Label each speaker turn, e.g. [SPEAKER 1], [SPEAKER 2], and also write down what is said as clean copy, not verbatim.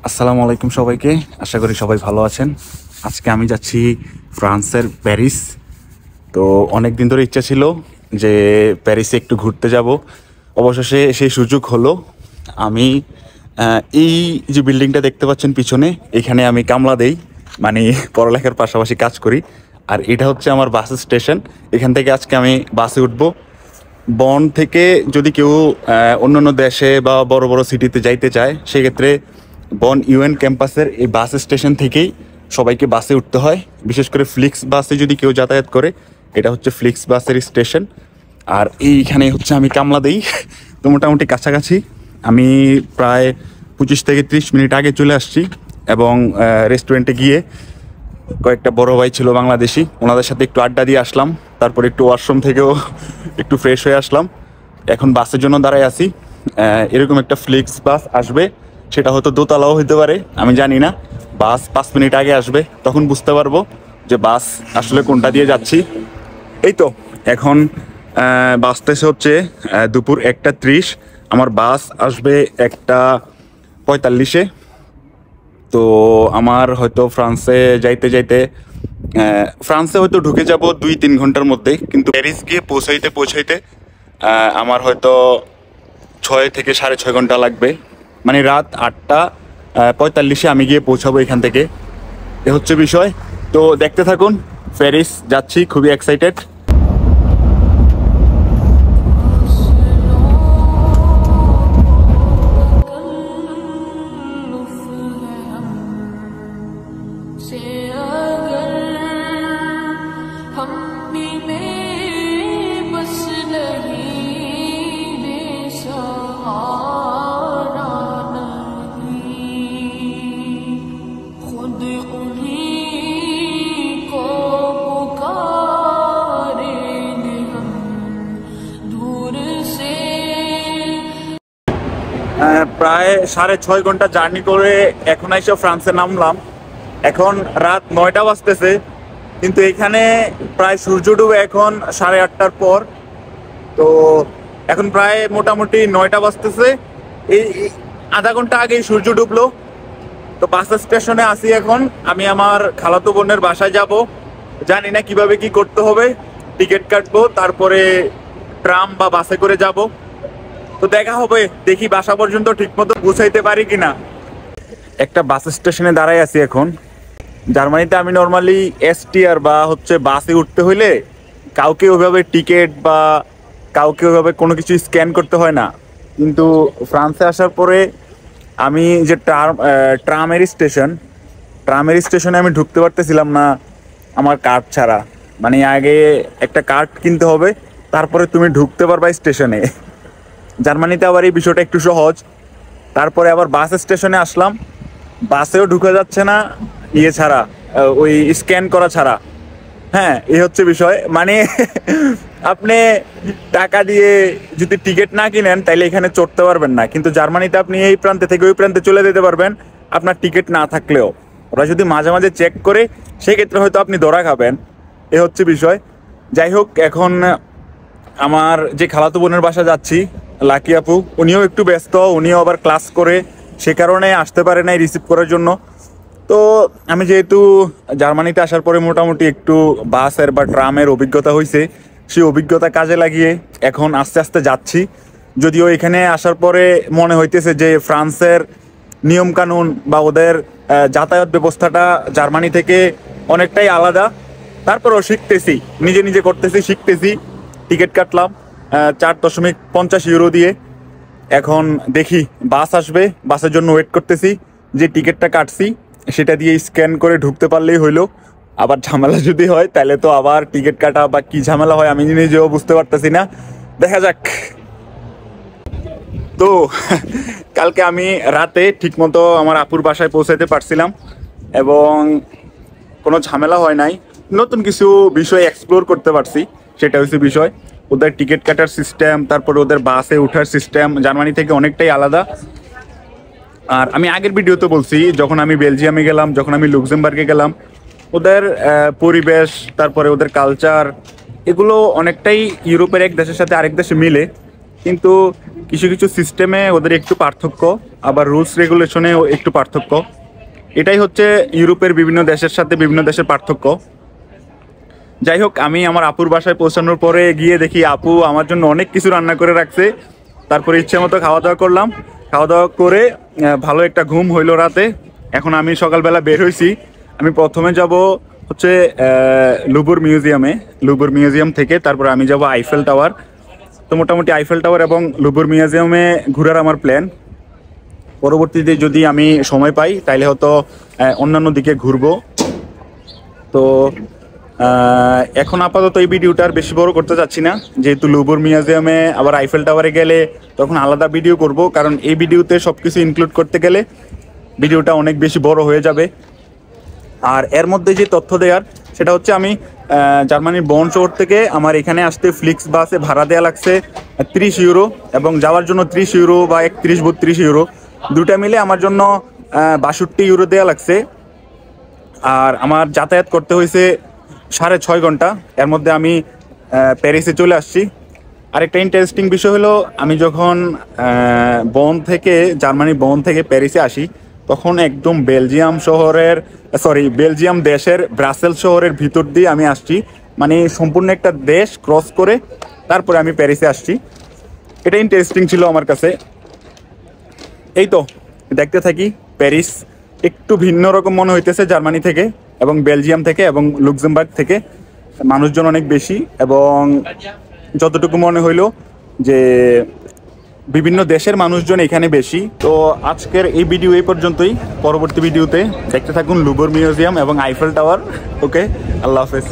[SPEAKER 1] আসসালামু আলাইকুম সবাইকে। আশা করি সবাই ভালো আছেন। আজকে আমি যাচ্ছি ফ্রান্সের প্যারিস। তো অনেক দিন ধরে ইচ্ছা ছিল যে প্যারিসে একটু ঘুরতে যাব, অবশেষে সেই সুযোগ হলো। আমি এই যে বিল্ডিংটা দেখতে পাচ্ছেন পিছনে, এখানে আমি কামলা দেই, মানে পড়ালেখার পাশাপাশি কাজ করি। আর এটা হচ্ছে আমার বাস স্টেশন। এখান থেকে আজকে আমি বাসে উঠবো। বন থেকে যদি কেউ অন্যান্য দেশে বা বড় বড় সিটিতে যাইতে চায়, সেক্ষেত্রে বন ইউএন ক্যাম্পাসের এই বাস স্টেশন থেকেই সবাইকে বাসে উঠতে হয়। বিশেষ করে ফ্লিক্স বাসে যদি কেউ যাতায়াত করে, এটা হচ্ছে ফ্লিক্স বাসের স্টেশন। আর এইখানে হচ্ছে আমি কামলা দেই। তো মোটামুটি কাছাকাছি, আমি প্রায় 25 থেকে 30 মিনিট আগে চলে আসছি। এবং রেস্টুরেন্টে গিয়ে কয়েকটা বড় ভাই ছিল বাংলাদেশি, ওনাদের সাথে একটু আড্ডা দিয়ে আসলাম। তারপর একটু ওয়াশরুম থেকেও একটু ফ্রেশ হয়ে আসলাম। এখন বাসের জন্য দাঁড়ায় আছি। এরকম একটা ফ্লিক্স বাস আসবে, সেটা হয়তো দোতলাও হইতে পারে, আমি জানি না। বাস 5 মিনিট আগে আসবে, তখন বুঝতে পারবো যে বাস আসলে কোনটা দিয়ে যাচ্ছি। এই তো এখন বাসতেছে হচ্ছে দুপুর 1টা 30। আমার বাস আসবে 1টা 45-এ। তো আমার হয়তো ফ্রান্সে যাইতে যাইতে ফ্রান্সে হয়তো ঢুকে যাব 2-3 ঘন্টার মধ্যে, কিন্তু প্যারিস গিয়ে পৌঁছাইতে আমার হয়তো 6 থেকে সাড়ে 6 ঘন্টা লাগবে। মানে রাত 8টা 45-এ আমি গিয়ে পৌঁছাবো এখান থেকে। এ হচ্ছে বিষয়। তো দেখতে থাকুন, প্যারিস যাচ্ছি, খুবই এক্সাইটেড।
[SPEAKER 2] से अगर हम भी में बस नहीं दे सहारा नहीं, खुद उन्हीं को पुकारेंगे हम दूर से।
[SPEAKER 1] প্রায় 6.5 ঘন্টা জার্নি করে এখন এসে ফ্রান্সে নামলাম। এখন রাত 9টা বাজতেছে, কিন্তু এখানে প্রায় সূর্য ডুবে এখন 8:30টার পর। তো এখন প্রায় মোটামুটি 9টা বাজতেছে। এই আধা ঘন্টা আগেই সূর্য ডুবলো। তো বাস স্টেশনে আসি এখন। আমি আমার খালাতো বোনের বাসায় যাব। জানি না কিভাবে কি করতে হবে, টিকিট কাটবো, তারপরে ট্রাম বা বাসে করে যাব। তো দেখা হবে, দেখি বাসা পর্যন্ত ঠিক মতো পৌঁছাইতে পারি কিনা। একটা বাস স্টেশনে দাঁড়াই আছি এখন। জার্মানিতে আমি নর্মালি এসটিআর বা হচ্ছে বাসে উঠতে হইলে কাউকে ওইভাবে টিকিট বা কাউকে ওইভাবে কোনো কিছু স্ক্যান করতে হয় না। কিন্তু ফ্রান্সে আসার পরে আমি যে ট্রামের স্টেশনে আমি ঢুকতে পারতেছিলাম না আমার কার্ড ছাড়া। মানে আগে একটা কার্ড কিনতে হবে, তারপরে তুমি ঢুকতে পারবা স্টেশনে। জার্মানিতে আবার এই বিষয়টা একটু সহজ। তারপরে আবার বাস স্টেশনে আসলাম, বাসেও ঢুকে যাচ্ছে না ইয়ে ছাড়া, ওই স্ক্যান করা ছাড়া। হ্যাঁ, এই হচ্ছে বিষয়। মানে আপনি টাকা দিয়ে যদি টিকিট না কিনেন, তাইলে এখানে চড়তে পারবেন না। কিন্তু জার্মানিতে আপনি এই প্রান্তে থেকে ওই প্রান্তে চলে যেতে পারবেন আপনার টিকিট না থাকলেও। ওরা যদি মাঝে মাঝে চেক করে, সেক্ষেত্রে হয়তো আপনি ধরা খাবেন। এ হচ্ছে বিষয়। যাই হোক, এখন আমার যে খালাতো বোনের বাসা যাচ্ছি, লাকি আপু, উনিও একটু ব্যস্ত, উনিও আবার ক্লাস করে, সে কারণে আসতে পারে নাই রিসিভ করার জন্য। তো আমি যেহেতু জার্মানিতে আসার পরে মোটামুটি একটু বাসের বা ট্রামের অভিজ্ঞতা হয়েছে, সেই অভিজ্ঞতা কাজে লাগিয়ে এখন আস্তে আস্তে যাচ্ছি। যদিও এখানে আসার পরে মনে হইতেছে যে ফ্রান্সের নিয়মকানুন বা ওদের যাতায়াত ব্যবস্থাটা জার্মানি থেকে অনেকটাই আলাদা। তারপরেও শিখতেছি, নিজে নিজে করতেছি, শিখতেছি। টিকিট কাটলাম 4.50 ইউরো দিয়ে। এখন দেখি বাস আসবে, বাসের জন্য ওয়েট করতেছি। যে টিকিটটা কাটছি সেটা দিয়ে স্ক্যান করে ঢুকতে পারলেই হইলো। আবার ঝামেলা যদি হয়, তাহলে তো আবার টিকিট কাটা বা কি ঝামেলা হয় আমি নিজেও বুঝতে পারতেছি না। দেখা যাক। তো কালকে আমি রাতে ঠিকমতো আমার আপুর বাসায় পৌঁছাতে পারছিলাম এবং কোনো ঝামেলা হয় নাই। নতুন কিছু বিষয় এক্সপ্লোর করতে পারছি, সেটা হচ্ছে বিষয়। ওদের টিকিট কাটার সিস্টেম, তারপরে ওদের বাসে ওঠার সিস্টেম জার্মানি থেকে অনেকটাই আলাদা। আর আমি আগের ভিডিওতে বলছি, যখন আমি বেলজিয়ামে গেলাম, যখন আমি লুক্সেমবার্গে গেলাম, ওদের পরিবেশ, তারপরে ওদের কালচার, এগুলো অনেকটাই ইউরোপের এক দেশের সাথে আরেক দেশে মিলে। কিন্তু কিছু কিছু সিস্টেমে ওদের একটু পার্থক্য। আবার রুলস রেগুলেশনেও একটু পার্থক্য। এটাই হচ্ছে ইউরোপের বিভিন্ন দেশের সাথে বিভিন্ন দেশের পার্থক্য। যাই হোক, আমি আমার আপুর বাসায় পৌঁছানোর পরে গিয়ে দেখি আপু আমার জন্য অনেক কিছু রান্না করে রাখছে। তারপরে ইচ্ছে মতো খাওয়া দাওয়া করলাম। খাওয়া দাওয়া করে ভালো একটা ঘুম হইলো রাতে। এখন আমি সকালবেলা বের হয়েছি। আমি প্রথমে যাব হচ্ছে লুবুর মিউজিয়াম থেকে তারপরে আমি যাব আইফেল টাওয়ার। তো মোটামুটি আইফেল টাওয়ার এবং লুবুর মিউজিয়ামে ঘোরার আমার প্ল্যান। পরবর্তীতে যদি আমি সময় পাই তাইলে হয়তো অন্যান্য দিকে ঘুরবো। তো এখন আপাতত এই ভিডিওটা আর বেশি বড় করতে চাচ্ছি না, যেহেতু লুবুর মিউজিয়ামে আবার আইফেল টাওয়ারে গেলে তখন আলাদা ভিডিও করব, কারণ এই ভিডিওতে সব কিছু ইনক্লুড করতে গেলে ভিডিওটা অনেক বেশি বড় হয়ে যাবে। আর এর মধ্যে যে তথ্য দেওয়ার সেটা হচ্ছে আমি জার্মানির বন শহর থেকে আমার এখানে আসতে ফ্লিক্স বাসে ভাড়া দেওয়া লাগছে 30 ইউরো এবং যাওয়ার জন্য 30 ইউরো বা 31-32 ইউরো, দুটা মিলে আমার জন্য 62 ইউরো দেওয়া লাগছে। আর আমার যাতায়াত করতে হয়েছে 6.5 ঘন্টা। এর মধ্যে আমি প্যারিসে চলে আসছি। আরেকটা ইন্টারেস্টিং বিষয় হলো, আমি যখন জার্মানি বন থেকে প্যারিসে আসি তখন একদম বেলজিয়াম দেশের ব্রাসেলস শহরের ভিতর দিয়ে আমি আসছি, মানে সম্পূর্ণ একটা দেশ ক্রস করে তারপরে আমি প্যারিসে আসছি। এটা ইন্টারেস্টিং ছিল আমার কাছে। এই তো দেখতে থাকি। প্যারিস একটু ভিন্ন রকম মনে হইতেছে জার্মানি থেকে এবং বেলজিয়াম থেকে এবং লুক্সেমবার্গ থেকে। মানুষজন অনেক বেশি এবং যতটুকু মনে হইলো যে বিভিন্ন দেশের মানুষজন এখানে বেশি। তো আজকের এই ভিডিও এই পর্যন্তই। পরবর্তী ভিডিওতে দেখতে থাকুন লুবুর মিউজিয়াম এবং আইফেল টাওয়ার। ওকে, আল্লাহ হাফেজ।